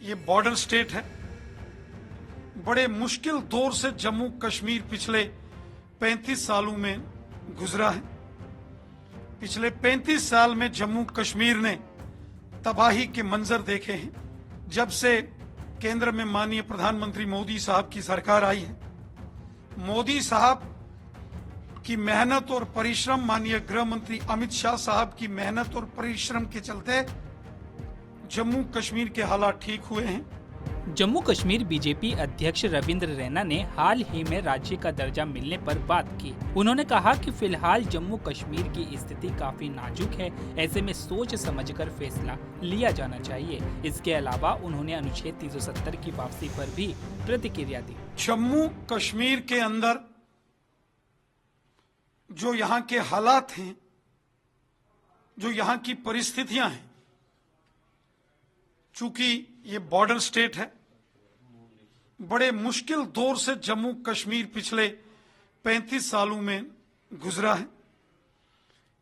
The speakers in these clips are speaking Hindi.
ये बॉर्डर स्टेट है। बड़े मुश्किल दौर से जम्मू कश्मीर पिछले 35 सालों में गुजरा है। पिछले 35 साल में जम्मू कश्मीर ने तबाही के मंजर देखे हैं। जब से केंद्र में माननीय प्रधानमंत्री मोदी साहब की सरकार आई है, मोदी साहब की मेहनत और परिश्रम, माननीय गृह मंत्री अमित शाह साहब की मेहनत और परिश्रम के चलते जम्मू कश्मीर के हालात ठीक हुए हैं। जम्मू कश्मीर बीजेपी अध्यक्ष रविंद्र रैना ने हाल ही में राज्य का दर्जा मिलने पर बात की। उन्होंने कहा कि फिलहाल जम्मू कश्मीर की स्थिति काफी नाजुक है, ऐसे में सोच समझकर फैसला लिया जाना चाहिए। इसके अलावा उन्होंने अनुच्छेद 370 की वापसी पर भी प्रतिक्रिया दी। जम्मू कश्मीर के अंदर जो यहाँ के हालात हैं, जो यहाँ की परिस्थितियां हैं, चूंकि ये बॉर्डर स्टेट है, बड़े मुश्किल दौर से जम्मू कश्मीर पिछले 35 सालों में गुजरा है।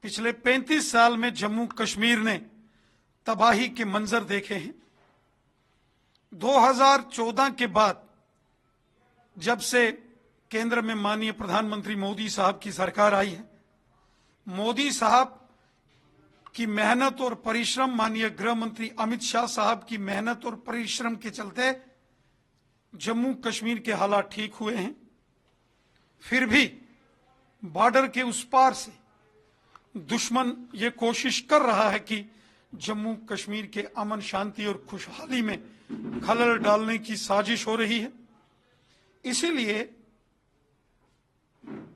पिछले 35 साल में जम्मू कश्मीर ने तबाही के मंजर देखे हैं। 2014 के बाद जब से केंद्र में माननीय प्रधानमंत्री मोदी साहब की सरकार आई है, मोदी साहब की मेहनत और परिश्रम, माननीय गृह मंत्री अमित शाह साहब की मेहनत और परिश्रम के चलते जम्मू कश्मीर के हालात ठीक हुए हैं। फिर भी बॉर्डर के उस पार से दुश्मन ये कोशिश कर रहा है कि जम्मू कश्मीर के अमन, शांति और खुशहाली में खलल डालने की साजिश हो रही है। इसीलिए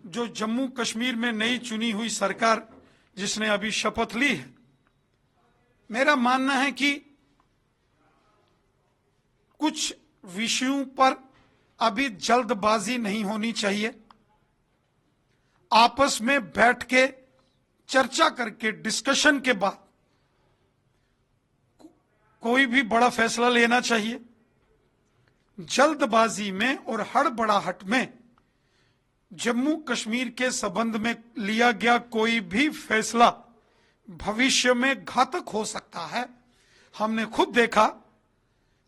जो जम्मू कश्मीर में नई चुनी हुई सरकार जिसने अभी शपथ ली है, मेरा मानना है कि कुछ विषयों पर अभी जल्दबाजी नहीं होनी चाहिए। आपस में बैठ के चर्चा करके, डिस्कशन के बाद कोई भी बड़ा फैसला लेना चाहिए। जल्दबाजी में और हड़बड़ाहट में जम्मू कश्मीर के संबंध में लिया गया कोई भी फैसला भविष्य में घातक हो सकता है। हमने खुद देखा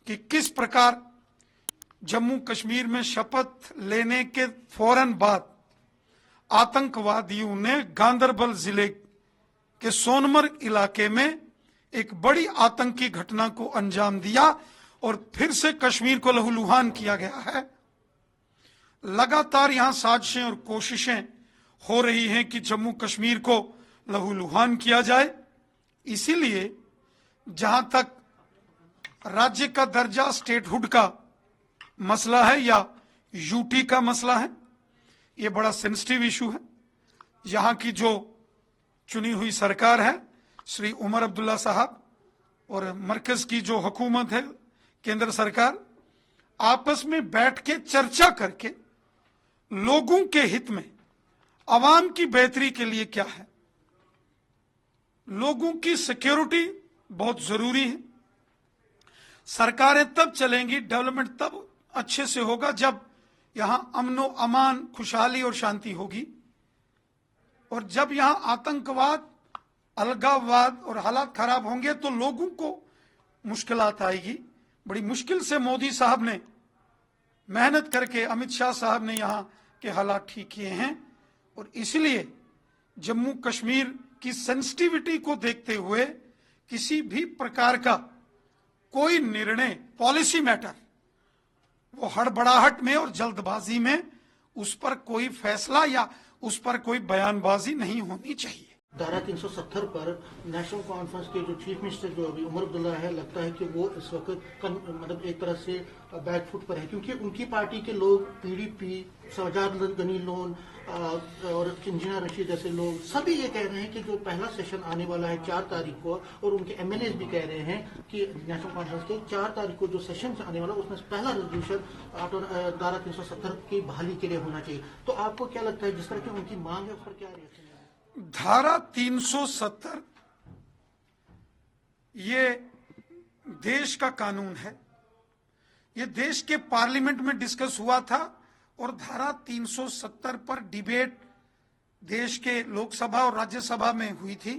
कि किस प्रकार जम्मू कश्मीर में शपथ लेने के फौरन बाद आतंकवादियों ने गांदरबल जिले के सोनमर्ग इलाके में एक बड़ी आतंकी घटना को अंजाम दिया और फिर से कश्मीर को लहूलुहान किया गया है। लगातार यहां साजिशें और कोशिशें हो रही हैं कि जम्मू कश्मीर को लहूलुहान किया जाए। इसीलिए जहां तक राज्य का दर्जा, स्टेटहुड का मसला है या यूटी का मसला है, ये बड़ा सेंसिटिव इशू है। यहां की जो चुनी हुई सरकार है, श्री उमर अब्दुल्ला साहब, और मरकज की जो हुकूमत है, केंद्र सरकार, आपस में बैठ के चर्चा करके लोगों के हित में, आवाम की बेहतरी के लिए क्या है, लोगों की सिक्योरिटी बहुत जरूरी है। सरकारें तब चलेंगी, डेवलपमेंट तब अच्छे से होगा जब यहां अमनो अमान, खुशहाली और शांति होगी। और जब यहां आतंकवाद, अलगाववाद और हालात खराब होंगे तो लोगों को मुश्किलात आएगी। बड़ी मुश्किल से मोदी साहब ने मेहनत करके, अमित शाह साहब ने यहां के हालात ठीक किए हैं। और इसलिए जम्मू कश्मीर की सेंसिटिविटी को देखते हुए किसी भी प्रकार का कोई निर्णय, पॉलिसी मैटर, वो हड़बड़ाहट में और जल्दबाजी में उस पर कोई फैसला या उस पर कोई बयानबाजी नहीं होनी चाहिए। धारा 370 पर नेशनल कॉन्फ्रेंस के जो चीफ मिनिस्टर जो अभी उमर अब्दुल्ला है, लगता है कि वो इस वक्त मतलब एक तरह से बैकफुट पर है, क्योंकि उनकी पार्टी के लोग, पीडीपी, सजाद गनी लोन और इंजीनियर रशीद जैसे लोग सभी ये कह रहे हैं कि जो पहला सेशन आने वाला है 4 तारीख को, और उनके एमएलए भी कह रहे हैं कि नेशनल कॉन्फ्रेंस के 4 तारीख को जो सेशन आने वाला, उसमें पहला रेजोल्यूशन धारा 370 की बहाली के लिए होना चाहिए। तो आपको क्या लगता है, जिस तरह की उनकी मांग है, उस पर क्या रिएक्शन है? धारा 370 ये देश का कानून है। ये देश के पार्लियामेंट में डिस्कस हुआ था और धारा 370 पर डिबेट देश के लोकसभा और राज्यसभा में हुई थी।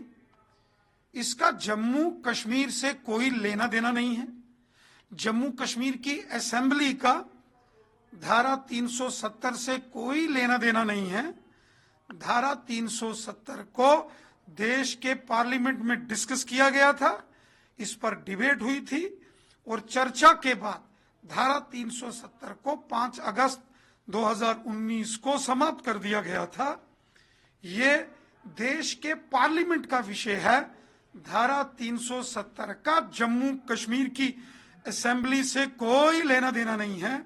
इसका जम्मू कश्मीर से कोई लेना देना नहीं है। जम्मू कश्मीर की असेंबली का धारा 370 से कोई लेना देना नहीं है। धारा 370 को देश के पार्लियामेंट में डिस्कस किया गया था, इस पर डिबेट हुई थी और चर्चा के बाद धारा 370 को 5 अगस्त 2019 को समाप्त कर दिया गया था। ये देश के पार्लियामेंट का विषय है। धारा 370 का जम्मू कश्मीर की असेंबली से कोई लेना देना नहीं है।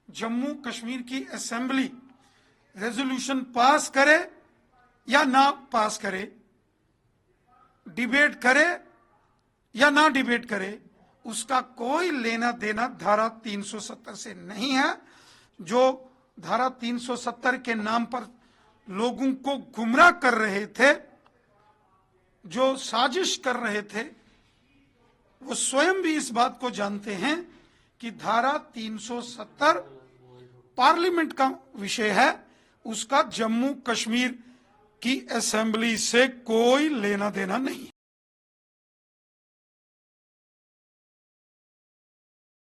जम्मू कश्मीर की असेंबली रेजोल्यूशन पास करे या ना पास करे, डिबेट करे या ना डिबेट करे, उसका कोई लेना देना धारा 370 से नहीं है। जो धारा 370 के नाम पर लोगों को गुमराह कर रहे थे, जो साजिश कर रहे थे, वो स्वयं भी इस बात को जानते हैं कि धारा 370 पार्लियामेंट का विषय है, उसका जम्मू कश्मीर की असेंबली से कोई लेना देना नहीं।